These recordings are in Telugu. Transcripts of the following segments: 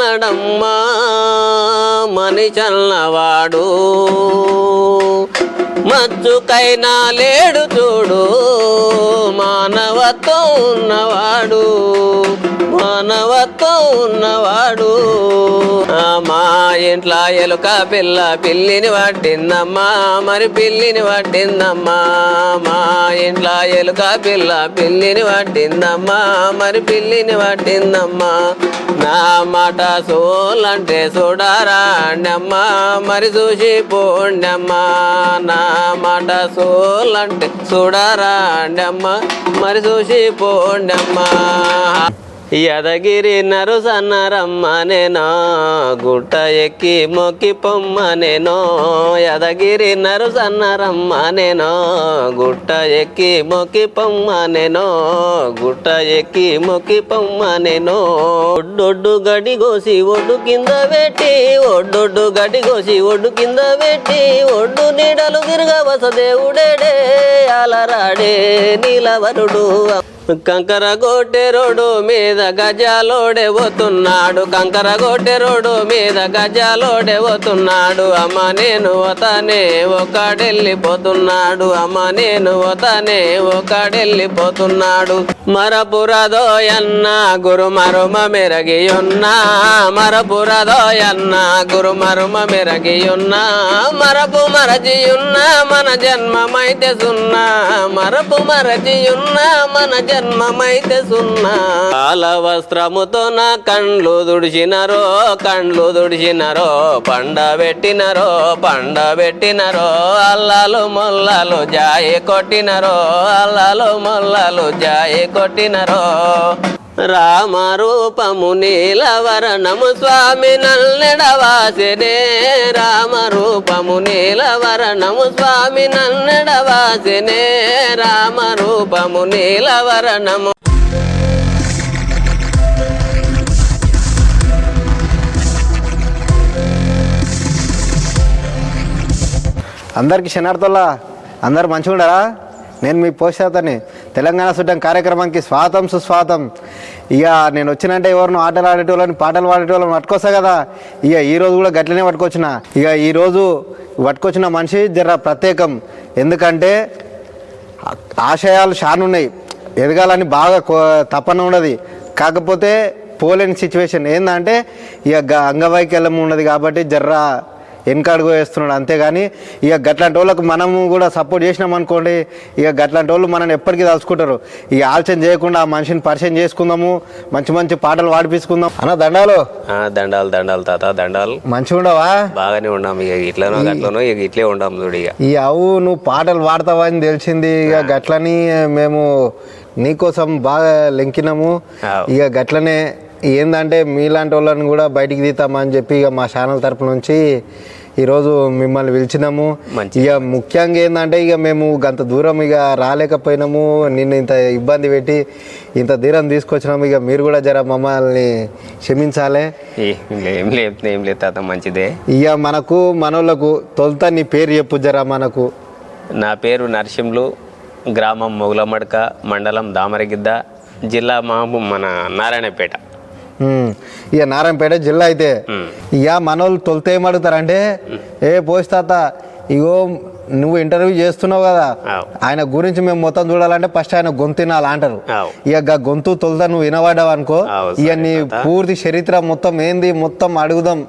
చల్లడమ్మా మనిషన్నవాడు మచ్చుకైనా లేడు చూడు మానవత్వం ఉన్నవాడు మానవత్వం ఉన్నవాడు మా ఇంట్లో ఎలుక పిల్ల పిల్లిని పట్టిందమ్మా మరి పిల్లిని పట్టిందమ్మా మా ఇంట్లో ఎలుక పిల్ల పిల్లిని పట్టిందమ్మా మరి పిల్లిని పట్టిందమ్మా నా మాట సోలంటే చూడారా అండమ్మా మరి చూసి పోండమ్మా నా మాట సోలంటే చూడారా అండమ్మా మరి చూసి పోండమ్మా యాదగిరి నరుసన్నరమ్మనేనో గుట్ట ఎక్కి మొక్కి పొమ్మనేనో యాదగిరి నరుసన్నరమ్మనేనో గుట్ట ఎక్కి మొక్కి పొమ్మనేనో గుట్ట ఎక్కి మొక్కి పొమ్మనేనో ఒడ్డొడ్డు గడి కోసి ఒడ్డు కింద పెట్టి ఒడ్డొడ్డు గడి కోసి ఒడ్డు కింద పెట్టి ఒడ్డు నీడలు తిరగవస దేవుడేడే అలరాడే నీలవరుడు కంకర గొట్టె రోడ్డు మీద గజాలోడే పోతున్నాడు కంకర గొట్టె రోడ్డు మీద గజాలోడే పోతున్నాడు అమ్మ నేను వతానే ఒకడెళ్ళిపోతున్నాడు అమ్మ నేను వతానే ఒకడెళ్ళిపోతున్నాడు మరపురదోయన్న గురు మరుమ మెరగియున్నా మరపురదోయన్న గురు మరుమ మెరగియున్నా మరపు మరచియున్నా మన జన్మమైతే సున్నా మరపు మరచియున్నా మన జన్మమైతే సున్నా కాల వస్త్రముతో నా కండ్లు దుడిచినరో పండ పెట్టినరో అల్లాలు మొల్లాలు జాయి కొట్టినరో అల్లాలు మొల్లాలు జాయి కొట్టినరో రామరూపము నీలవరణము స్వామి నల్లెడవాసినే రామరూపము నీలవరణము స్వామి నల్లెడవాసినే రామరూపము నీలవరణము అందరికి శనార్థుల్లా అందరు మంచిగా ఉండరా నేను మీ పోషాతని తెలంగాణ సుడ్డం కార్యక్రమానికి స్వాగతం సుస్వాగతం ఇక నేను వచ్చినంటే ఎవరిని ఆటలు ఆడేటోళ్ళని పాటలు పాడేటోళ్ళని పట్టుకొస్తా కదా ఇక ఈరోజు కూడా గట్లనే పట్టుకొచ్చిన ఇక ఈరోజు పట్టుకొచ్చిన మనిషి జర ప్రత్యేకం ఎందుకంటే ఆశయాలు చాలా ఉన్నాయి ఎదగాలని బాగా తపన ఉన్నది కాకపోతే పోలేని సిచ్యువేషన్ ఏంటంటే ఇక అంగవైకల్యం ఉన్నది కాబట్టి జర్రా వెనకడుగు వేస్తున్నాడు అంతేగాని ఇక గట్లాంటి వాళ్ళకు మనము కూడా సపోర్ట్ చేసినాం అనుకోండి ఇక గట్లాంటి వాళ్ళు మనల్ని ఎప్పటికీ తలుచుకుంటారు ఇక ఆలోచన చేయకుండా ఆ మనిషిని పరిచయం చేసుకుందాము మంచి మంచి పాటలు పాడిపించుకుందాం అన్న దండాలు దండాలు తాత దండాలు మంచిగా ఉండవా బాగానే ఉన్నాం ఇక ఇట్లనో గట్లనో ఇక ఇట్లే ఉండాం చూడు ఇక ఈ అవు నువ్వు పాటలు పాడతావా అని తెలిసింది ఇక గట్లని మేము నీకోసం బాగా లెంకినాము ఇక గట్లనే ఏంటంటే మీలాంటి వాళ్ళని కూడా బయటికి తీస్తామని చెప్పి ఇక మా ఛానల్ తరపు నుంచి ఈరోజు మిమ్మల్ని పిలిచినాము ఇక ముఖ్యంగా ఏంటంటే ఇక మేము గంత దూరం ఇక రాలేకపోయినాము నిన్ను ఇంత ఇబ్బంది పెట్టి ఇంత దూరం తీసుకొచ్చినాము ఇక మీరు కూడా జర మమ్మల్ని క్షమించాలి ఏం లేదు తాత మంచిదే ఇక మనోళ్ళకు తొలుత నీ పేరు చెప్పు జర మనకు నా పేరు నరసింహులు గ్రామం మొగులమడక మండలం దామరగిద్ద జిల్లా మన నారాయణపేట ఇక నారాయణపేట జిల్లా అయితే ఇక మనోళ్ళు తొలితే ఏమడుగుతారంటే పోస్తాత ఇగో నువ్వు ఇంటర్వ్యూ చేస్తున్నావు కదా ఆయన గురించి మేము మొత్తం చూడాలంటే ఫస్ట్ ఆయన గొంతు వినాలి అంటారు ఇక గొంతు తొలుతా నువ్వు వినబడ్డావు అనుకో ఇక నీ పూర్తి చరిత్ర మొత్తం ఏంది మొత్తం అడుగుదాం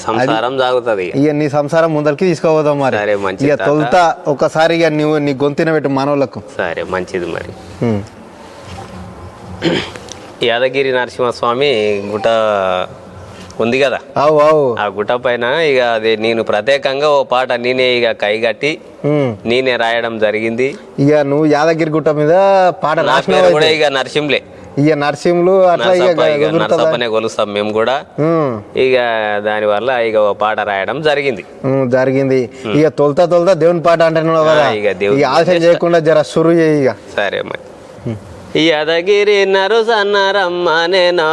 సంసారం సాగుతుంది ఇక నీ సంసారం ముందరికి తీసుకోపోదాం మరి ఇక తొలుతా ఒకసారి ఇక నువ్వు నీ గొంతున పెట్టు మనోళ్ళకు సరే మంచిది మరి యాదగిరి నరసింహస్వామి గుట్ట ఉంది కదా ఆ గుట్ట పైన ఇక అది నేను ప్రత్యేకంగా ఓ పాట నేనే ఇక కైగట్టి నేనే రాయడం జరిగింది ఇక నువ్వు యాదగిరి గుట్ట మీద పాట రాసిన కూడా ఇక నరసింహులే ఇక నరసింహులు నరసప్పనే కొలుస్తాం మేము కూడా ఇక దాని వల్ల ఇక ఓ పాట రాయడం జరిగింది ఇక తొలుతా దేవుని పాట అంటున్నావు కదా ఇక ఆలోచన చేయకుండా జర సురు చేయి ఇక సరే మరి యాదగిరి నరుసన్నరమ్మనేనో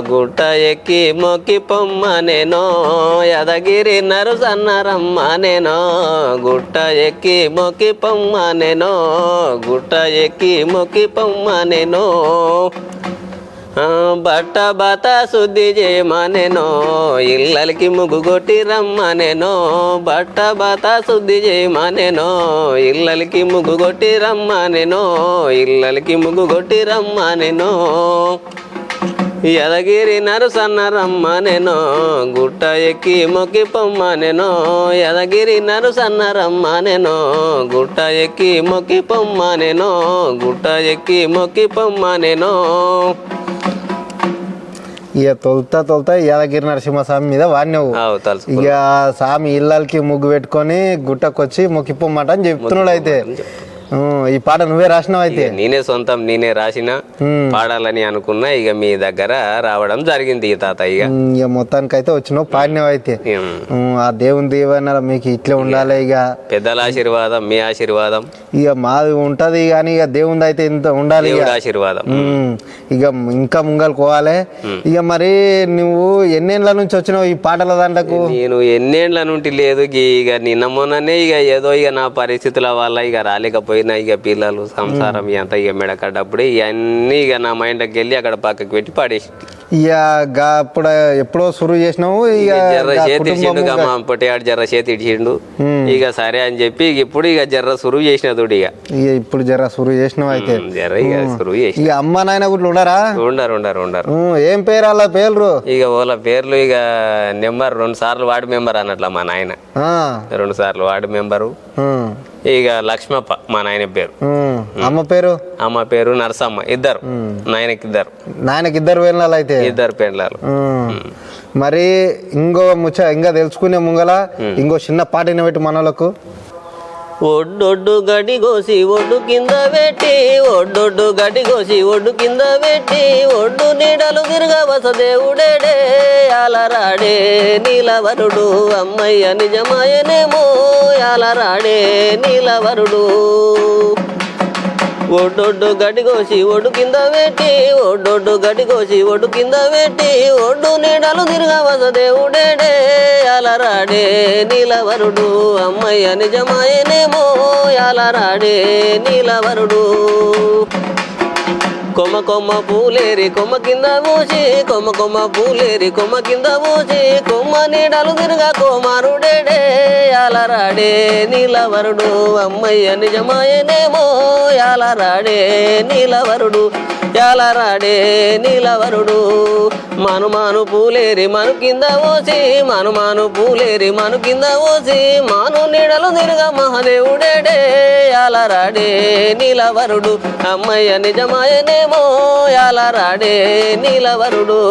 గుట్ట ఎక్కి మొక్కి పొమ్మనేనో యాదగిరి నరుసన్నరమ్మనేనో గుట్ట ఎక్కి మొక్కి పొమ్మనేనో గుట్ట ఎక్కి మొక్కి పొమ్మనేనో బట్ట బత శుద్ధి చేయమనేనో ఇళ్ళకి ముగ్గు కొట్టి రమ్మనేనో బట్ట బత శుద్ధి చేయమనేనో ఇళ్ళకి ముగ్గు కొట్టి రమ్మనేనో ఇళ్ళకి ముగ్గు కొట్టి రమ్మనేనో యదగిరి నరసన్న రమ్మనేనో గుట్ట ఎక్కి మొక్కి పొమ్మనేనో యదగిరి నరసన్న రమ్మనేనో గుట్ట ఎక్కి మొక్కి పొమ్మనేనో గుట్ట ఎక్కి మొక్కి పొమ్మనేనో ఇక తొలుతా యాదగిరి నరసింహస్వామి మీద వాడినావు. ఇక స్వామి ఇళ్ళకి ముగ్గు పెట్టుకొని గుట్టకొచ్చి మొక్కిపోమ్మాట అని చెప్తున్నాడు. అయితే ఈ పాట నువ్వే రాసినావు? అయితే నేనే సొంతం నేనే రాసిన పాడాలని అనుకున్నా. ఇక మీ దగ్గర రావడం జరిగింది తాత. ఇక మొత్తానికి అయితే వచ్చినావు, పాడినావు. అయితే ఆ దేవుని దీవెన మీకు ఇట్లే ఉండాలి. ఇక పెద్దల ఆశీర్వాదం, మీ ఆశీర్వాదం ఇక మాది ఉంటది. కానీ ఇక దేవుని అయితే ఇంత ఉండాలి ఆశీర్వాదం. ఇక ఇంకా ముంగలుకోవాలి. ఇక మరి నువ్వు ఎన్నేళ్ల నుంచి వచ్చినావు ఈ పాటల దాంట్లకు? నేను ఎన్నేళ్ల నుండి లేదు. ఇక నిన్న మొన్ననే ఇక ఏదో ఇక నా పరిస్థితుల వల్ల ఇక రాలేకపోయినా. ఇక పిల్లలు సంసారం అంతా ఇక మెడకడ్డప్పుడు ఇవన్నీ ఇక నా మైండ్కి వెళ్ళి అక్కడ పక్కకి పెట్టి పాడేసి ఇక అప్పుడు ఎప్పుడో సురువు చేసినావు. ఇక జర్ర చేతి ఇచ్చిండు మా పొట్టిగాడు జర్ర చేతి ఇచ్చిండు. ఇక సరే అని చెప్పి ఇప్పుడు ఇక జర్ర సురువు చేసిన తోడు ఇక ఇప్పుడు జర్ర సురువు చేసినావు. అయితే జర్ర ఇక సురువు చేసి ఇక అమ్మ నాయన కూడా ఉండరా? ఉండరు. ఏం పేరు అలా పేర్లు? ఇక వాళ్ళ పేర్లు ఇక నెంబర్ 2 సార్లు వార్డు మెంబర్ అన్నట్ల మా నాయన. 2 సార్లు వార్డు మెంబరు. ఇక లక్ష్మప్ప మా నాయన పేరు. అమ్మ పేరు? అమ్మ పేరు నరసమ్మ. ఇద్దరు నాయనకిద్దరు వెళ్ళాలి. అయితే 2 పెండ్లాలు. మరి ఇంకా తెలుసుకునే ముంగల ఇంకో చిన్న పాట వినబెట్టి మనలకు. ఒడ్డొడ్డు గడి కోసి ఒడ్డు కింద పెట్టి ఒడ్డొడ్డు గడి కోసి ఒడ్డు కింద పెట్టి ఒడ్డు నీడలు తిరగవస దేవుడేడే అలరాడే నీలవరుడు అమ్మయ్య నిజమాయనేమో అలరాడే నీలవరుడు. ఒడ్డొడ్డు గడి కోసి ఒడ్డు కింద పెట్టి ఒడ్డొడ్డు గడి కోసి ఒడ్డు కింద పెట్టి ఒడ్డు నీడలు తిరగవస దేవుడేడే అలరాడే నీలవరుడు అమ్మయ్య నిజమాయనేమో అలరాడే నీలవరుడు. కొమ్మ కొమ్మ పూలేరి కొమ్మ కింద మూసి కొమ్మ కొమ్మ పూలేరి కొమ్మ కింద మూసి కొమ్మ నీడలు తిరగా కోమారుడేడే అలరాడే నీలవరుడు అమ్మయ్య నిజమాయనేమో అలరాడే నీలవరుడు యాలరాడే నీలవరుడు. మనుమాను పూలేరి మను కింద పోసి మనుమాను పూలేరి మను కింద పోసి మాను నీడలు తిరగా మహాదేవుడేడే యాలరాడే నీలవరుడు అమ్మయ్య నిజమాయనేమో యాలరాడే నీలవరుడు.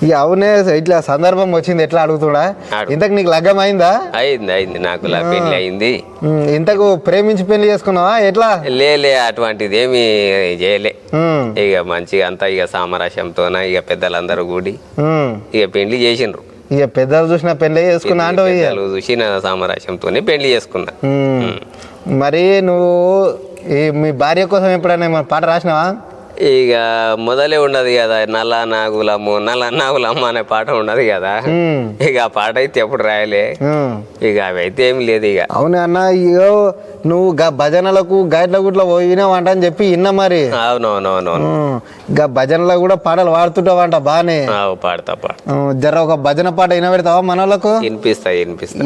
ఇక అవునే ఇట్లా సందర్భం వచ్చింది ఎట్లా అడుగుతుడా? ఇంతకు నీకు లగ్గం అయిందా? అయింది నాకు పెళ్లి అయింది. ఇంతకు ప్రేమించి పెళ్లి చేసుకున్నావా ఎట్లా? లే అటువంటిది ఏమి చేయలే. ఇక మంచిగా అంతా ఇక సామరస్యంతోన ఇక పెద్దలందరూ కూడి ఇక పెళ్లి చేసిండ్రు. ఇక పెద్దలు చూసిన పెళ్లి చేసుకున్నా అంటే చూసిన సామరస్యంతోనే పెళ్లి చేసుకున్నా. మరి నువ్వు మీ భార్య కోసం ఎప్పుడైనా పాట రాసినావా? ఇక మొదలే ఉండదు కదా నల్ల నాగులమ్మ అనే పాట ఉండదు కదా. ఇక ఆ పాట అయితే ఎప్పుడు రాయలే. ఇక అవి అయితే ఏమి లేదు. ఇక అవునా అన్న, ఇగో నువ్వు భజనలకు గైడ్ల గుట్ల పోయినావంట అని చెప్పి విన్నా. మరి అవునవునవును ఇక భజనలో కూడా పాటలు పాడుతుంటావంట బానే? పాడతా జర్ర ఒక భజన పాట వినబెడతావా మనోళ్ళకు? వినిపిస్తా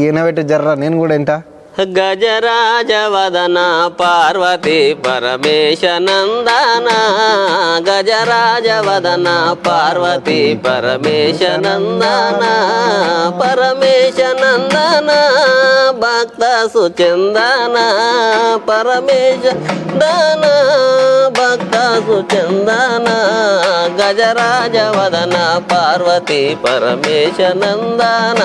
వినబెట్టి జర్ర నేను కూడా వింటా. గజరాజ వదన పార్వతి పరమేశ నందన గజరాజ వదన పార్వతి పరమేశ నందన పరమేశ నందన భక్త సుచందన పరమేశ దన భక్త సుచందన గజరాజ వదన పార్వతి పరమేశ నందన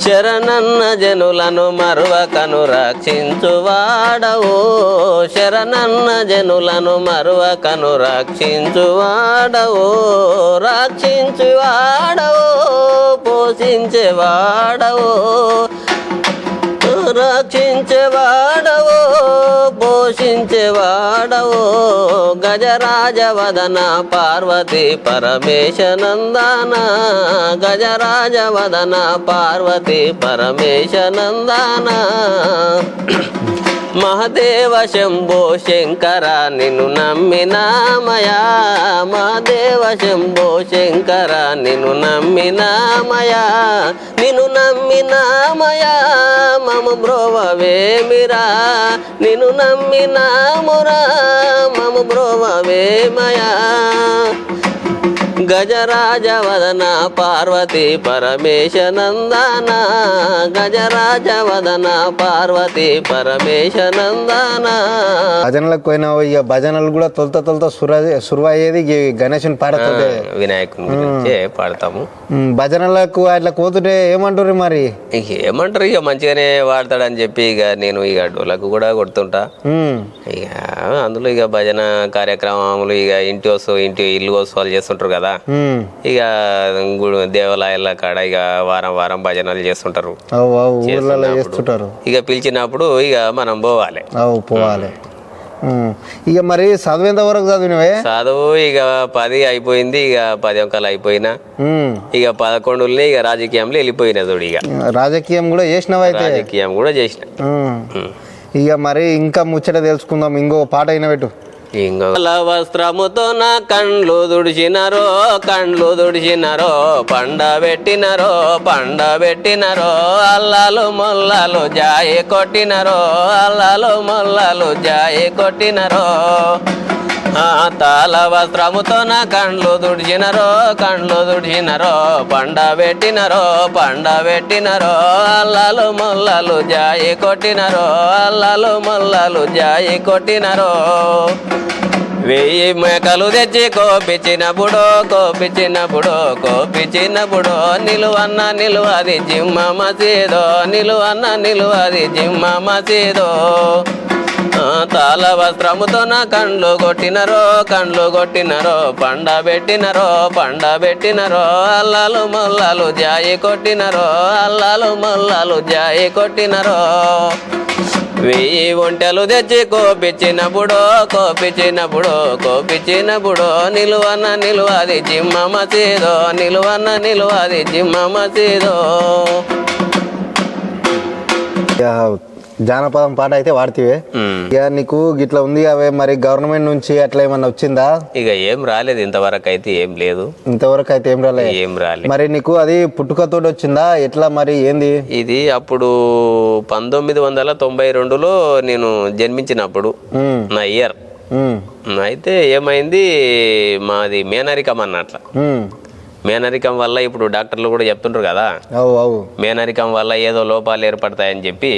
శరణన్న జనులను మరువకను రక్షించువాడవో శరణన్న జనులను మరువకను రక్షించువాడవో రక్షించువాడవో పోషించేవాడవో రక్షించేవాడవో పోషించేవాడవో గజరాజవదన పార్వతీ పరమేశ నందన గజరాజవదన పార్వతీ పరమేశ నందన మహదేవ శంభో శంకర నిన్ను నమ్మినామయా మహదేవ శంభో శంకర నిన్ను నమ్మినామయా నిన్ను నమ్మినామయా మమ బ్రోవవేమిరా నిన్ను నమ్మినామురా మమ బ్రోవవేమయా గజరాజవదన పార్వతీ పరమేశ నందన గజరాజవదన పార్వతీ పరమేశ నందన భజనలకు పోయినావు ఇక భజనలు కూడా తొలత సురువు అయ్యేది గణేశుని పాడుతుంటే వినాయకుని గురించే పాడతాము భజనలకు అట్లా పోతుంటే ఏమంటారు మరి ఇక ఏమంటారు ఇక మంచిగానే వాడతాడని చెప్పి ఇక నేను ఇక డోలకు కూడా కొడుతుంటా ఇక అందులో ఇక భజన కార్యక్రమాలు ఇక ఇంటి ఇల్లు కోసవాళ్ళు చేస్తుంటారు కదా ఇక దేవాలయాల కాడ ఇక వారం భజనలు చేస్తుంటారు ఇక పిలిచినప్పుడు ఇక మనం పోవాలి ఇక మరి చదువు ఎంత వరకు చదివినవే చదువు ఇక 10 అయిపోయింది ఇక 10 అంకాలు అయిపోయినా ఇక 11 ఇక రాజకీయంలో వెళ్ళిపోయినా చూడు ఇక రాజకీయం కూడా చేసినావు అయితే రాజకీయం కూడా చేసిన ఇక మరి ఇంకా ముచ్చట తెలుసుకుందాం ఇంకో పాట అయిన పెట్టు ఇంగోల వస్త్రముతో నా కండ్లు దుడిచినరో పండ పెట్టినరో అల్లాలు మొల్లాలు జాయి కొట్టినరో తాళ వస్త్రముతో నా కండ్లు దుడిచినరో పండ పెట్టినరో అల్లాలు మొల్లాలు జాయి కొట్టినరో 1000 మేకలు తెచ్చి కోపించినప్పుడు నిలువది జిమ్మ మసీదో తాళ వస్త్రముతో నా కండ్లు కొట్టినరో పండ పెట్టినరో అల్లాలు మొల్లాలు జాయి కొట్టినరో 1000 ఒంటెలు తెచ్చి కోపించినప్పుడు నిలువది జిమ్మ మసీదో జానపదం పాట అయితే వాడితే ఇక నీకు గిట్లా ఉంది అవే మరి గవర్నమెంట్ నుంచి అట్లా ఏమన్నా వచ్చిందా ఇక ఏం రాలేదు ఇంతవరకు అయితే ఏం రాలేదు మరి నీకు అది పుట్టుకతోటి వచ్చిందా ఎట్లా మరి ఏంది ఇది అప్పుడు 1992లో నేను జన్మించినప్పుడు నా ఇయర్ అయితే ఏమైంది మాది మేనరికం అన్నట్ల మేనరికం వల్ల ఇప్పుడు డాక్టర్లు కూడా చెప్తుంటారు కదా మేనరికం వల్ల ఏదో లోపాలు ఏర్పడతాయని చెప్పి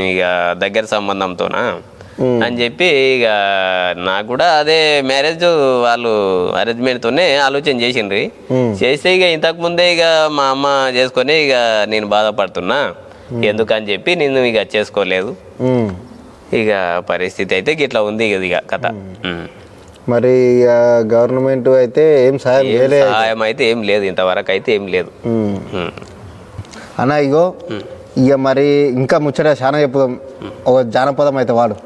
ఇక దగ్గర సంబంధంతోనా అని చెప్పి ఇక నాకు కూడా అదే మ్యారేజ్ వాళ్ళు అరేంజ్మెంట్ తోనే ఆలోచన చేసిండ్రి చేస్తే ఇక ఇంతకు ముందే ఇక మా అమ్మ చేసుకొని ఇక నేను బాధపడుతున్నా ఎందుకని చెప్పి నేను ఇక చేసుకోలేదు ఇక పరిస్థితి అయితే గిట్లా ఉంది ఇక కథ మరి గవర్నమెంట్ అయితే ఏం సహాయం అయితే ఏం లేదు ఇంతవరకు అయితే ఏం లేదు అన్న ఇగో ఇక మరి ఇంకా ముచ్చట చాలా చెప్పుదాం ఒక జానపదం అయితే వాడు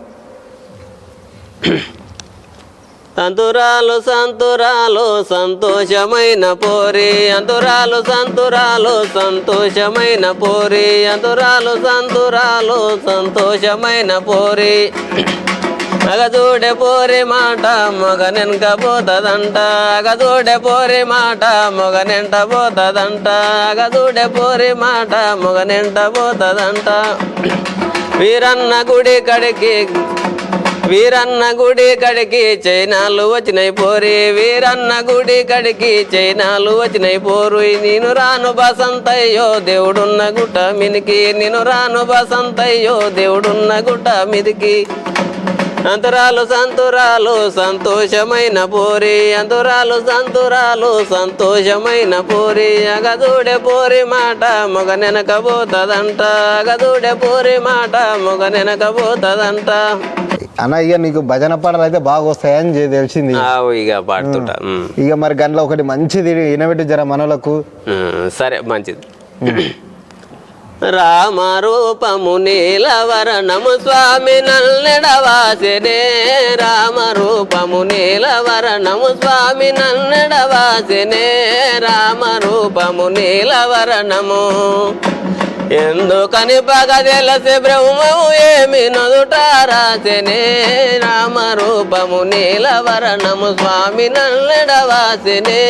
సంతురాలు సంతోషమైన పోరి సంతోషమైన పోరి అగదూడె పోరి మాట మొగనెనక పోతదంట వీరన్న గుడి కడికి చైనాలు వచ్చినాయి పోరు నేను రాను బసంతయ్యో దేవుడున్న గుట్ట మిదికి అంతరాలు సంతోషమైన పోరి అగదూడె పోరి మాట మొగనెనక పోతదంట అన్న ఇక నీకు భజన పాటలు అయితే బాగా వస్తాయని తెలిసింది ఇక పాడుతుంటా ఇక మరి గంటలో ఒకటి మంచిది వినబెట్టి జర మనలకు సరే మంచిది రామరూపము నీలవరణము స్వామి నల్లెడవా నన్నెడవాసెనే రామరూపము నీలవరణము స్వామి నన్నెడవాసెనే రామరూపము నీలవరణము ఎందుకని పగ తెలిసి బ్రహ్మము ఏమి నొదుట రాసెనే రామరూపము నీలవరణము స్వామి నన్నెడవాసెనే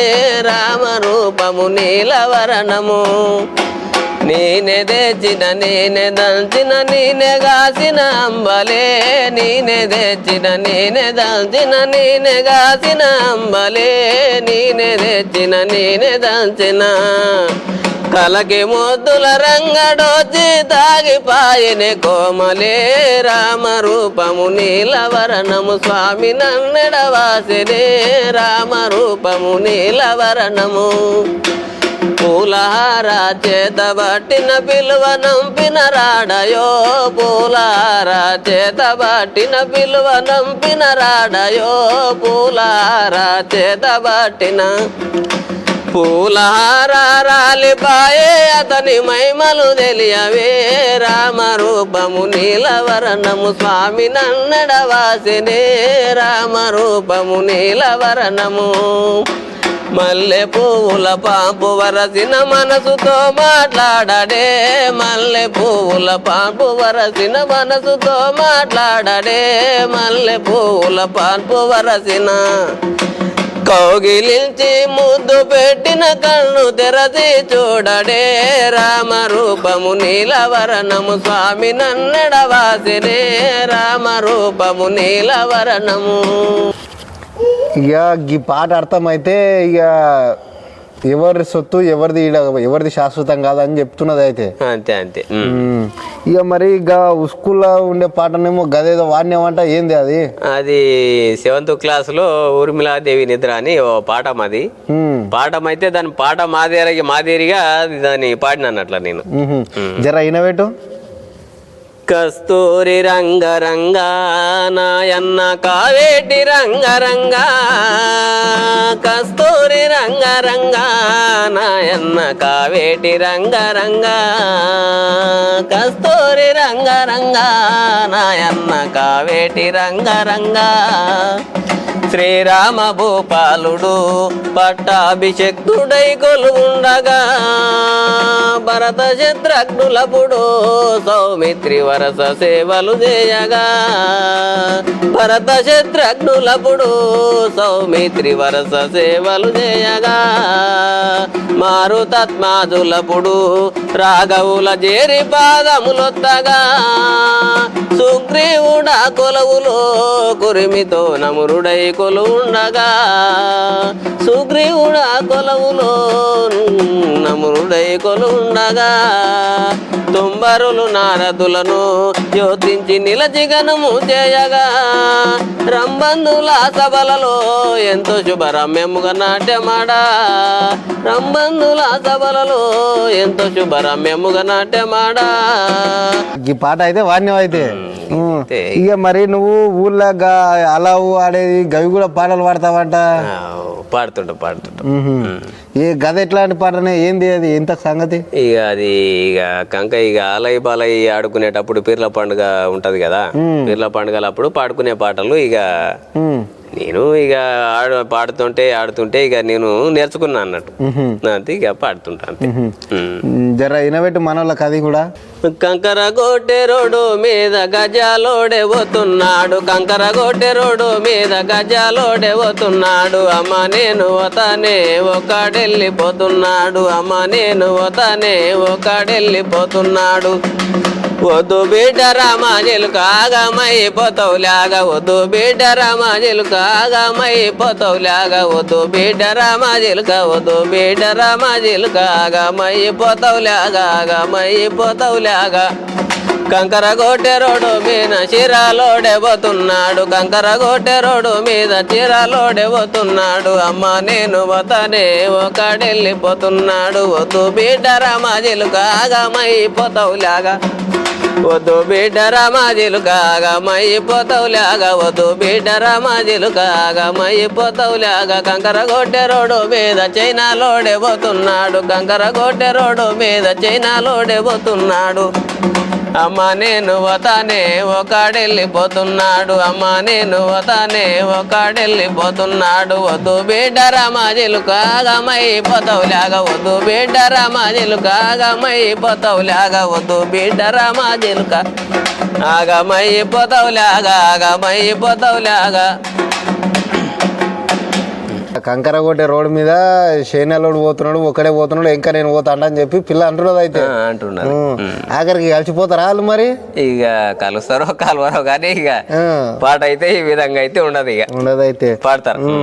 రామరూపము నీలవరణము నేనే తెచ్చిన నేనే దంచిన నేనే గాసిన అంబలే నేనే తెచ్చిన నేనే దంచిన నేనే గాసిన అంబలే నేనే తెచ్చిన నేనే దంచిన కలకి మొద్దుల రంగడోచి తాగిపాయనే కోమలే రామరూపము నీలవరణము స్వామి నన్నెడవాసెనే రామరూపము నీలవరణము పూలహార చేతబట్టిన పిలువ నంపిన రాడయో పూలహార చేతబట్టిన పిలువ నంపిన రాడయో పూలహార చేతబట్టిన పూలహార రాలిపాయే అతని మైమలు తెలియవే రామరూపము నీలవరణము స్వామి నన్నెడవాసెనే రామరూపము నీలవరణము మల్లె పువ్వుల పాంపు వరసిన మనసుతో మాట్లాడడే మల్లె పువ్వుల పాంపు వరసిన మనసుతో మాట్లాడడే మల్లె పువ్వుల పాంపు వరసిన కౌగిలించి ముద్దు పెట్టిన కన్ను తెరచి చూడడే రామరూపము నీలవరణము స్వామి నన్నెడవాసెనే రామరూపము నీలవరణము. ఇక ఈ పాట అర్థమైతే ఇక ఎవరి సొత్తు ఎవరిది శాశ్వతం కాదని చెప్తున్నది అయితే అంతే అంతే. ఇక మరి ఇక స్కూల్లో ఉండే పాటనేమో గదేదో వాడినేమంట ఏంది అది? అది 7th క్లాస్లో ఊర్మిళాదేవి నిద్ర అని ఓ పాఠం అది. పాఠం అయితే దాని పాట మాదేరిగా దాన్ని పాడినట్ల నేను. జర ఇనవేటు. కస్తూరి రంగరంగా నాయన్న కావేటి రంగరంగా కస్తూరి రంగరంగా నాయన్న కావేటి రంగరంగా కస్తూరి రంగరంగా నాయన్న కావేటి రంగరంగా శ్రీరామ భూపాలుడు పట్టాభిషక్తుడై కొలువుండగా భరత శత్రుఘ్నులపుడు సౌమిత్రి వరస సేవలు చేయగా భరత శత్రుఘ్నులపుడు సౌమిత్రి వరస సేవలు చేయగా మారుతత్మాదులపుడు రాఘవుల చేరి పాదములొత్తగా సుగ్రీవుడా కొలవులో కురిమితో నమురుడై కొలువుండగా సుగ్రీవుడా కొలవులో నమురుడై కొలువుండగా తుంబరులు నారదులను జ్యోతించి నిలజిగనము చేయగా రంబందుల సభలలో ఎంతో శుభరమ్యముగా నాట్యమాడా రంబందుల సభలలో ఎంతో శుభరమ్యముగా నాట్యమాడా. ఈ పాట అయితే వాణ్యం అయితే. ఇక మరి నువ్వు ఊళ్ళో అలా ఆడేది గవి కూడా పాటలు పాడతావంట? పాడుతుంటా. ఏ గద ఎట్లాంటి పాటనే ఏంది అది ఎంత సంగతి? ఇక అది కంక ఆలయ బాలయ్య ఆడుకునేటప్పుడు పీర్ల పండుగ ఉంటది కదా, పీర్ల పండుగలప్పుడు పాడుకునే పాటలు. ఇక నేను ఆడుతుంటే ఇక నేను నేర్చుకున్నా అన్నట్టు అంతే, ఇక పాడుతుంటా అంతే. జర ఇనబెట్టు మనోళ్ళకి అది కూడా. కంకర గోటె రోడ్డు మీద గజాలోడే పోతున్నాడు కంకర గోటె రోడ్డు మీద గజాలోడే పోతున్నాడు అమ్మ నేను పోతానే ఒకడెళ్ళిపోతున్నాడు అమ్మ నేను పోతానే ఒకడెళ్ళిపోతున్నాడు. వద్దు బిడ్డ రామాజీలు కాగమైపోతావులాగా వద్దు బిడ్డ రామాజీలు కాగమైపోతావులాగా వద్దు బిడ్డ రామాజీలు వద్దు బిడ్డ రామాజీలు కాగమైపోతావులాగా ఆగమైపోతావులాగా. కంకర గోటె రోడ్డు మీద చీరాలోడే పోతున్నాడు కంకర గోటె రోడ్డు మీద చీరాలోడే పోతున్నాడు అమ్మ నేను పోతానే ఒకడెళ్ళిపోతున్నాడు. వద్దు బిడ్డ రామాజీలు కాగమైపోతావులాగా వద్దు బిడ్డ రామాజీలు కాగమైపోతావులాగా వద్దు బిడ్డ రామాజీలు కాగమైపోతావులాగా. కంకర గోటె రోడ్డు మీద చైనాలోడే పోతున్నాడు కంకర గోటె రోడ్డు మీద చైనాలోడే పోతున్నాడు. అమ్మ నేను వతానే ఒకడెళ్ళిపోతున్నాడు అమ్మ నేను వతానే ఒకడెళ్ళిపోతున్నాడు వద్దు బిడ్డ రామాజిలుకాగమైపోతావులాగా వద్దు బిడ్డ రామాజిలుకాగమైపోతావులాగా వద్దు బిడ్డ రామాజిలుక ఆగమైపోతావులాగా కంకర కొట్టే రోడ్డు మీద శేనలోడు పోతున్నాడు ఒకడే పోతున్నాడు ఇంకా నేను పోతా అని చెప్పి పిల్ల అంటున్నది అయితే అంటున్నారు ఆఖరికి కలిసిపోతారా వాళ్ళు మరి ఇక కలుస్తారో కలవరో కానీ ఇక పాట అయితే ఈ విధంగా అయితే ఉండదు అయితే పాడతారు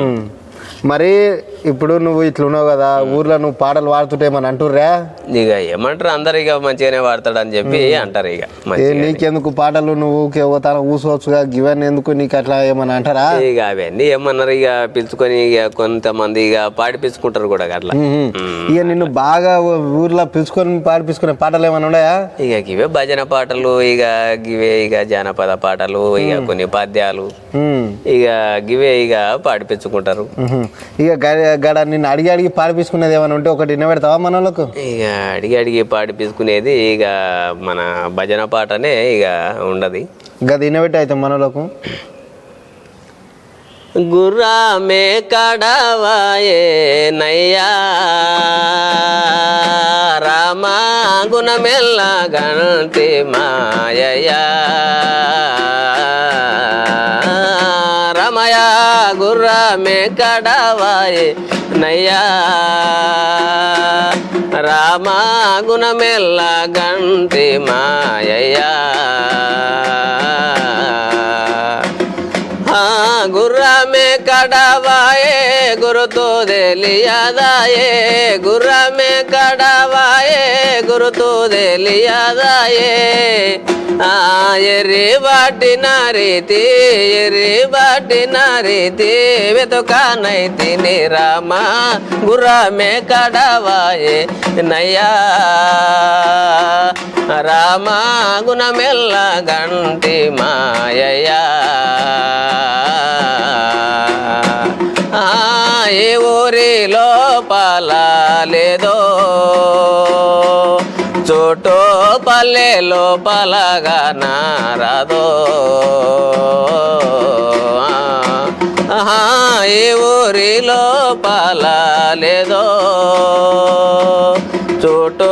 మరి ఇప్పుడు నువ్వు ఇట్లున్నావు కదా ఊర్లో నువ్వు పాటలు పాడుతుంటే ఏమని అంటుర్రా ఇక ఏమంటారు అందరు ఇక మంచిగానే పాడతాడు అని చెప్పి అంటారు ఇక నీకెందుకు పాటలు నువ్వు ఊసవచ్చుగా గివన్నీ ఎందుకు నీకు అట్లా ఏమని అంటారా ఇక అవన్నీ ఏమన్నారు ఇక పిలుచుకొని ఇక కొంతమంది ఇక పాడిపించుకుంటారు కూడా అట్లా ఇక నిన్ను బాగా ఊర్లో పిలుచుకొని పాడిపించుకునే పాటలు ఏమైనా ఉన్నాయా ఇక గివే భజన పాటలు ఇక గివే ఇక జానపద పాటలు ఇక కొన్ని పద్యాలు ఇక గివే ఇక పాడిపించుకుంటారు ఇక గడ నిన్ను అడిగి పాడిపించుకునేది ఏమైనా ఉంటే ఒకటి వినబెడతావా మన వాళ్ళకు ఇక అడిగి పాడిపించుకునేది ఇక మన భజన పాటనే ఇక ఉండదు గది వినబెట్టి అయితే మన వాళ్ళకు గుర్రామే కడవాయే నయ్యా రామా గుణమెల్ల గణతి మాయయా రమయ గుర్రమే కడవాయే నయ్యా రామా గుణమెల్ల గంటి మాయయా గుర్రమే కడవాయే గురుతో తెలియదాయే గుర్రమే కడవాయే గురుతో తెలియదాయే ఎర్రి బాటిన రీతి వెతుకానైతి రామా గుర్రమే కడవాయే నయ్యా రామా గుణమెల్ల గంటి మాయయా ఏ ఊరి లోపల లేదో చోటో పల్లె లోపలగా నారాదో ఏ ఊరి లోపల లేదో చోటో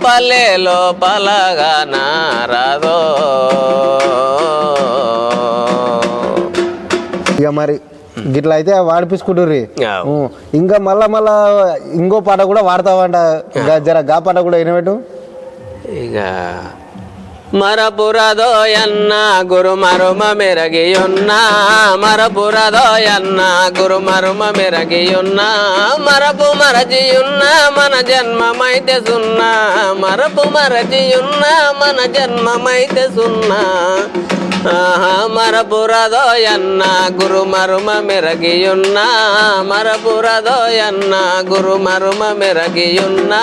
పల్లె లోపలగా నారాదో ఇక మరి గిట్లా అయితే వాడిపించుకుంటుర్రి ఇంకా మళ్ళా ఇంకో పాట కూడా వాడతావంట జర గా పాట కూడా వినబెట్టు ఇక మరపురదోయన్న గురు మరుమ మెరగియున్న మరపురదోయన్న గురు మరుమ మెరగియున్న మరపు మరచియున్న మన జన్మమైతే సున్నా మరపు మరచియున్న మన జన్మమైతే సున్నా మరపురదోయన్న గురు మరుమ మెరగియున్న మరపురదోయన్న గురు మరుమ మెరగియున్న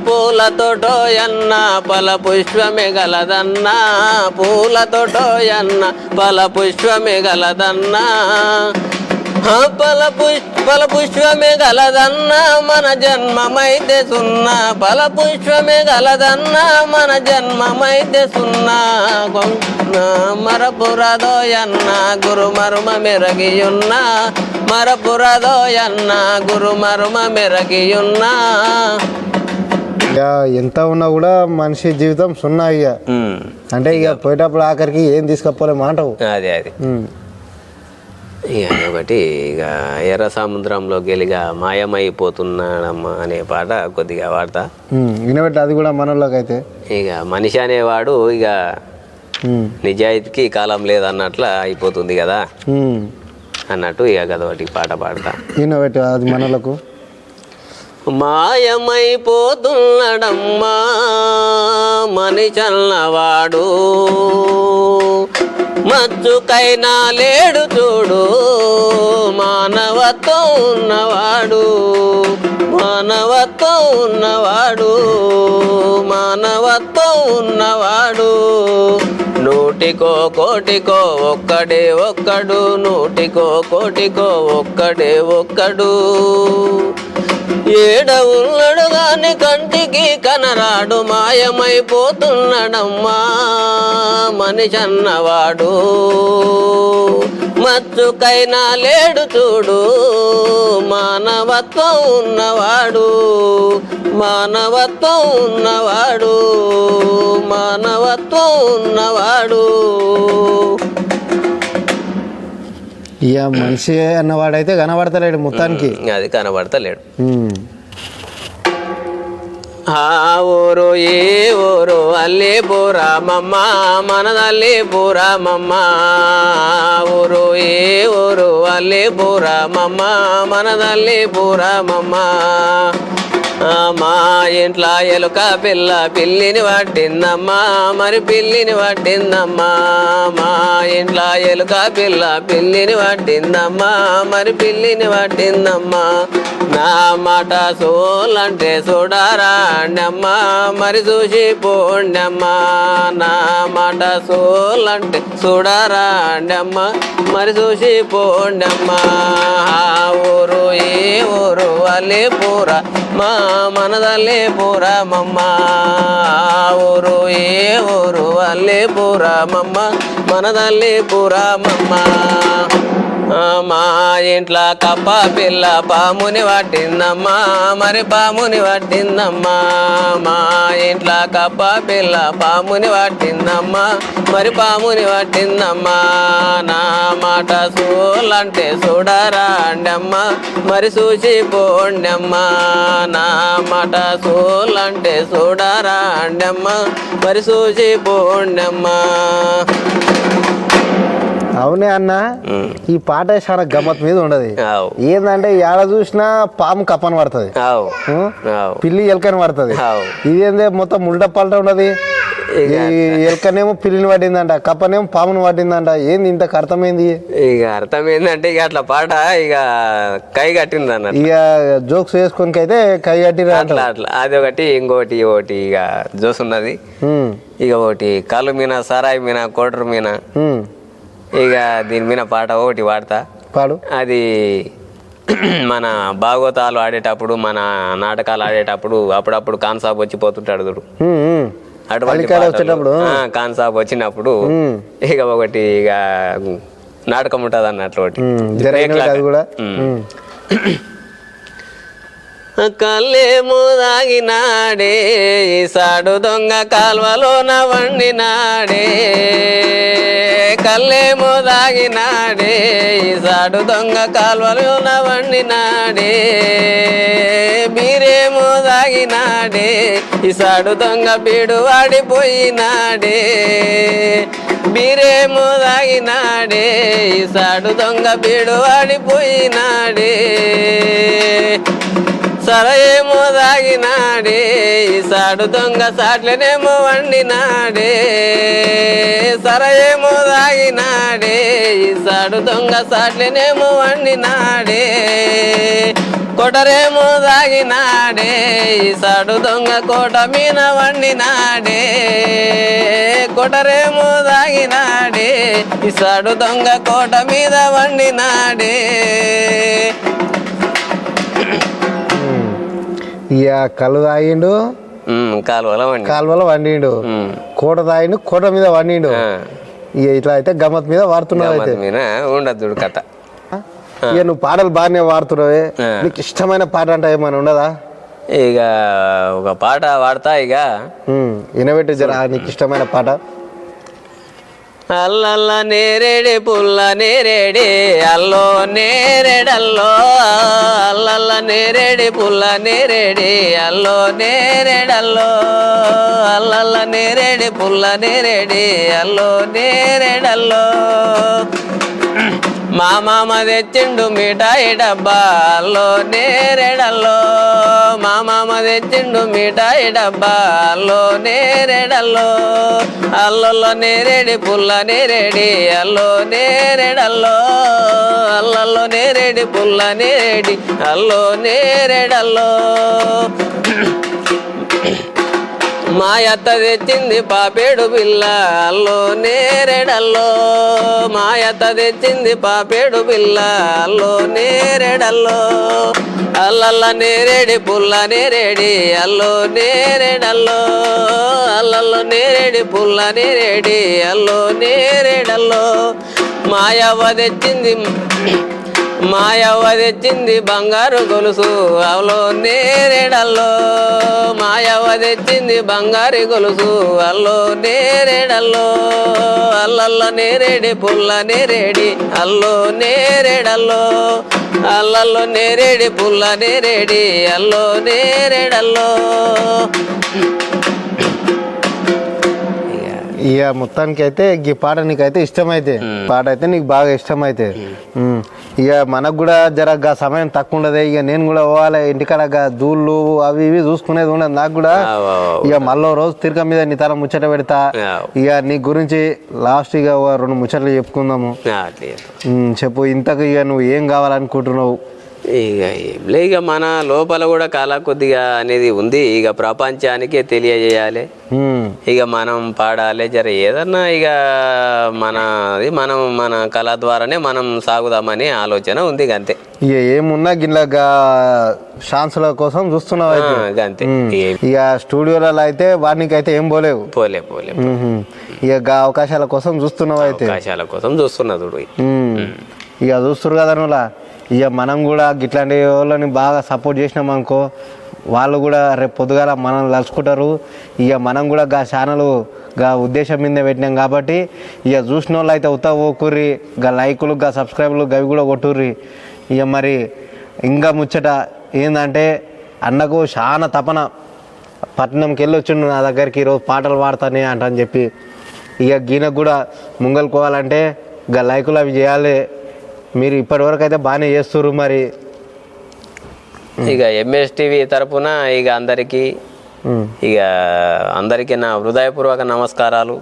పూలతోటోయన్న పల పుష్పమే గలదన్న పూలతోటోయన్న పల పుష్పమే గలదన్న పల పుష్పమే గలదన్న మన జన్మమైతే సున్నా పల పుష్పమే గలదన్న మన జన్మమైతే సున్నా మరపురదోయన్న గురు మరుమ మెరగియున్న మరపురదోయన్న గురు మరుమ మెరగియున్న ఇక ఎంత ఉన్నా కూడా మనిషి జీవితం సున్నా ఇక అంటే ఇక పోయేటప్పుడు ఆఖరికి ఏం తీసుకపోలేమా అంటావు అదే ఇక ఒకటి ఇక ఎర్ర సముద్రంలో గెలిగా మాయమైపోతున్నాడమ్మా అనే పాట కొద్దిగా వాడతా వినబెట్టి అది కూడా మనలోకి అయితే ఇక మనిషి అనేవాడు ఇక నిజాయితీకి కాలం లేదన్నట్ల అయిపోతుంది కదా అన్నట్టు ఇక గదొకటి పాట పాడతా వినబెట్టి అది మనలకు మాయమైపోతున్నాడమ్మా మనిషన్నవాడు మచ్చుకైనా లేడు చూడు మానవత్వం ఉన్నవాడు మానవత్వం ఉన్నవాడు మానవత్వం ఉన్నవాడు నూటికో కోటికో ఒక్కడే ఒక్కడు నూటికో కోటికో ఒక్కడే ఒక్కడు ఏడ ఉన్నడు గాని కంటికి కనరాడు మాయమైపోతున్నాడమ్మా మనిషన్నవాడు మచ్చుకైనా లేడు చూడు మానవత్వం ఉన్నవాడు మానవత్వం ఉన్నవాడు మానవత్వం ఉన్నవాడు. ఇక మనిషి అన్నవాడైతే కనబడతలేడు మొత్తానికి. అది కనబడతలేడు. ఆ ఊరు ఏ ఊరు అల్లి పూరామమ్మ మనదల్లి పూరామమ్మ ఊరు ఏ ఊరు అల్లి పూరామమ్మ మనదల్లి పూరామమ్మ. మా ఇంట్లో ఎలుక పిల్ల పిల్లిని పట్టిందమ్మా మరి పిల్లిని పట్టిందమ్మా మా ఇంట్లో ఎలుక పిల్ల పిల్లిని పట్టిందమ్మా మరి పిల్లిని పట్టిందమ్మా. నా మాట సోలంటే చూడారా అండమ్మా మరి చూసి పోండమ్మా నా మాట సోలంటే చూడారా అండమ్మా మరి చూసి పోండమ్మా. ఊరు ఏ ఊరు అల్లే పూరా మా మనదల్లే పూరామమ్మ ఊరు ఏ ఊరు అల్లే పూరామమ్మ మనదల్లే పూరామమ్మ. మా ఇంట్లో కప్ప పిల్ల పాముని పట్టిందమ్మా మరి పాముని పట్టిందమ్మా మా ఇంట్లో కప్ప పిల్ల పాముని పట్టిందమ్మా మరి పాముని పట్టిందమ్మా. నా మాట సోలంటే చూడరా అండమ్మా మరి చూసి పోండమ్మా నా మాట సోలంటే చూడరా అండమ్మా మరి చూసి పోండమ్మా. అవునే అన్న, ఈ పాట చాలా గమ్మత్ మీద ఉండదు. ఏందంటే ఏడ చూసినా పాము కప్పని పడుతుంది, పిల్లి ఎలకని పడుతుంది. ఇదేందే మొత్తం ఉల్టా పల్టా ఉండదు. ఎలకనేమో పిల్లిని పట్టిందంట, కప్పనేమో పాముని పట్టిందంట. ఏంది ఇంత అర్థమైంది? ఇక అర్థమైందంటే ఇక అట్లా పాట ఇక కై కట్టింది అన్న. ఇక జోక్స్ వేసుకొని అయితే కై కట్టి అట్లా అట్లా అది ఒకటి ఇంకోటి ఒకటి ఇక జోస్ ఉన్నది. ఇక ఒకటి కళ్ళు మీన సరాయి మీన కోటరు మీన ఇక దీని మీద పాట ఒకటి పాడతా పాడు. అది మన భాగవతాలు ఆడేటప్పుడు మన నాటకాలు ఆడేటప్పుడు అప్పుడప్పుడు కాన్సాబ్ వచ్చిపోతుంటాడు చూడు, అటువంటి కాన్సాబ్ వచ్చినప్పుడు ఇక ఒకటి ఇక నాటకం ఉంటుంది అన్నట్లు ఒకటి. కళ్ళేమో దాగినాడే ఈసాడు దొంగ కాల్వలోన వండినాడే కళ్ళేమో దాగినాడే ఈసాడు దొంగ కాల్వలోన వండినాడే బీరేమో దాగినాడే ఈసాడు దొంగ బీడు వాడిపోయినాడే బీరేమో దాగినాడే ఈసాడు దొంగ బీడు వాడిపోయినాడే సరయేమో దాగినాడే ఈసాడు దొంగ సాట్లనేమో వండినాడే సరయేమో దాగినాడే ఈసాడు దొంగ సాట్లనేమో వండినాడే కొటరేమో దాగినాడే ఈసాడు దొంగ కోట మీద వండినాడే కొటరేమో దాగినాడే ఈసాడు దొంగ కోట మీద వండినాడే. ఇక కళ్ళు తాగిండు, కాలువలో వండిండు, కోట తాగిండు, కోట మీద వండిండు. ఇక ఇట్లా అయితే గమ్మత్ మీద వాడుతున్నావు. అయితే ఉండదు కథ. ఇక నువ్వు పాటలు బాగానే వాడుతున్నావే, నీకు ఇష్టమైన పాట అంటే ఏమైనా ఉండదా? ఇక ఒక పాట వాడతా ఇక వినబెట్టి జరా నీకు ఇష్టమైన పాట. అల్లల్ల నేరేడే పుల్ల నేరేడే అల్లో నేరేడల్లో అల్లల్ల నేరేడే పుల్ల నేరేడే అల్లో నేరేడల్లో అల్లల్ల నేరేడే పుల్ల నేరేడే అల్లో నేరేడల్లో మా మామ తెచ్చిండు మిఠాయి డబ్బా అల్లో నేరేడల్లో మా మామ తెచ్చిండు మిఠాయి డబ్బా అల్లో నేరేడల్లో అల్లల్లో నేరేడి పుల్ల నేరేడి అల్లో నేరేడల్లో అల్లల్లో నేరేడి పుల్ల నేరేడి అల్లో నేరేడల్లో మా అత్త తెచ్చింది పాపేడు పిల్ల అల్లో నేరేడల్లో మా అత్త తెచ్చింది పాపేడు పిల్ల అల్లో నేరేడల్లో అల్లల్ల నేరేడి పుల్ల నేరేడి అల్లో నేరేడల్లో అల్లల్లో నేరేడి పుల్ల నేరేడి అల్లో నేరేడల్లో మాయవ్వ తెచ్చింది బంగారు గొలుసు అల్లో నేరేడల్లో మాయవ్వ తెచ్చింది బంగారు గొలుసు అల్లో నేరేడల్లో అల్లల్ల నేరేడి పుల్ల నేరేడి అల్లో నేరేడల్లో అల్లల్లో నేరేడి పుల్ల నేరేడి అల్లో నేరేడల్లో. ఇక మొత్తానికి అయితే ఈ పాట నీకైతే ఇష్టమైతే పాట అయితే నీకు బాగా ఇష్టమైతే ఇక మనకు కూడా జర సమయం తక్కువ ఉండదు. ఇక నేను కూడా పోవాలి ఇంటికాడ దూళ్ళు అవి ఇవి చూసుకునేది ఉండదు నాకు కూడా. ఇక మళ్ళీ రోజు తిరగ మీద నీ తల ముచ్చట పెడతా. ఇక నీ గురించి లాస్ట్ ఇక 2 ముచ్చట్లు చెప్పుకుందాము. చెప్పు ఇంతకు ఇక నువ్వు ఏం కావాలనుకుంటున్నావు? ఇక మన లోపల కూడా కళ కొద్దిగా అనేది ఉంది. ఇక ప్రపంచానికే తెలియజేయాలి. ఇక మనం పాడాలి జర ఏదన్నా ఇక మన కళ ద్వారానే మనం సాగుదామని ఆలోచన ఉంది అంతే. ఇక ఏమున్నా గిన్నెగా ఛాన్సుల కోసం చూస్తున్నావు అంతే. ఇక స్టూడియోలలో అయితే వాటికి అయితే ఏం పోలేవు. ఇక అవకాశాల కోసం చూస్తున్నావు అయితే. అవకాశాల కోసం చూస్తున్నా చూడు. ఇక చూస్తున్నారు కదా నువ్వులా. ఇక మనం కూడా ఇట్లాంటి వాళ్ళని బాగా సపోర్ట్ చేసినాం అనుకో వాళ్ళు కూడా రేపు పొద్దుగాల మనం తలుచుకుంటారు. ఇక మనం కూడా ఛానల్ ఉద్దేశం మీద పెట్టినాం కాబట్టి ఇక చూసిన వాళ్ళు అయితే పోకుర్రి. లైకులు సబ్స్క్రైబర్లు గవి కూడా కొట్టుర్రి. ఇక మరి ఇంకా ముచ్చట ఏంటంటే అన్నకు చాలా తపన పట్టణంకి వెళ్ళి వచ్చిండు నా దగ్గరికి ఈరోజు పాటలు పాడతానే అంటని చెప్పి. ఇక గీనకు కూడా ముంగలుకోవాలంటే లైకులు అవి చేయాలి. మీరు ఇప్పటివరకు అయితే బాగానే చేస్తుర్రు. మరి ఇక ఎంఎస్టీవీ తరపున ఇక అందరికీ నా హృదయపూర్వక నమస్కారాలు.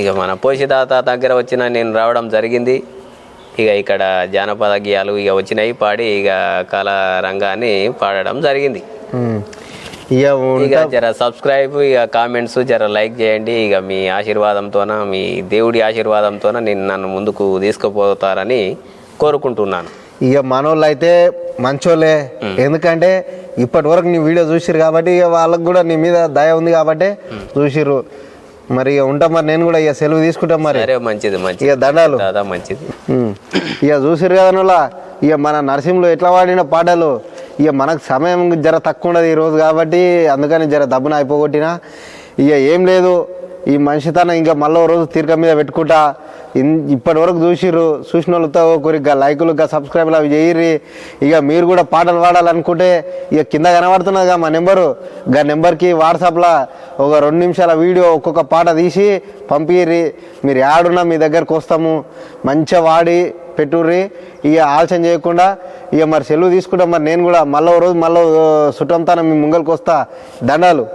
ఇక మన పోషిదాత దగ్గర వచ్చిన నేను రావడం జరిగింది. ఇక ఇక్కడ జానపద గేయాలు ఇక వచ్చినాయి పాడి ఇక కళా రంగాన్ని పాడడం జరిగింది. ఇక జర సబ్స్క్రైబ్ ఇక కామెంట్స్ జర లైక్ చేయండి. ఇక మీ ఆశీర్వాదంతోన మీ దేవుడి ఆశీర్వాదంతోన నన్ను ముందుకు తీసుకుపోతారని కోరుకుంటున్నాను. ఇక మనోళ్ళు అయితే మంచోళ్ళే. ఎందుకంటే ఇప్పటి వరకు నీ వీడియో చూసిరు కాబట్టి ఇక వాళ్ళకు కూడా నీ మీద దయ ఉంది కాబట్టి చూసిర్రు. మరి ఇక ఉంటాం. మరి నేను కూడా ఇక సెలవు తీసుకుంటాం. మరి మంచిది ఇక దండాలు మంచిది. ఇక చూసిరు కదా ఇక మన నరసింహలో ఎట్లా వాడిన పాటలు. ఇక మనకు సమయం జర తక్కువ ఉండదు ఈరోజు కాబట్టి అందుకని జర దబ్బున అయిపోగొట్టినా. ఇక ఏం లేదు ఈ మనిషితనం ఇంకా మళ్ళీ రోజు తీరిక మీద పెట్టుకుంటా. ఇప్పటి వరకు చూసిన వాళ్ళతో కొద్దిగా లైకులు సబ్స్క్రైబ్లు అవి చేయర్రి. ఇక మీరు కూడా పాటలు పాడాలనుకుంటే ఇక కింద కనబడుతున్నదిగా మా నెంబరు. నెంబర్కి వాట్సాప్లో ఒక 2 నిమిషాల వీడియో ఒక్కొక్క పాట తీసి పంపిర్రి. మీరు యాడున్నా మీ దగ్గరకు వస్తాము. మంచిగా వాడి పెట్టుర్రి. ఇక ఆలోచన చేయకుండా ఇక మరి సెలవు తీసుకుంటాం. మరి నేను కూడా మళ్ళీ రోజు చుట్టంతా మీ ముంగల్కి వస్తా. దండాలు.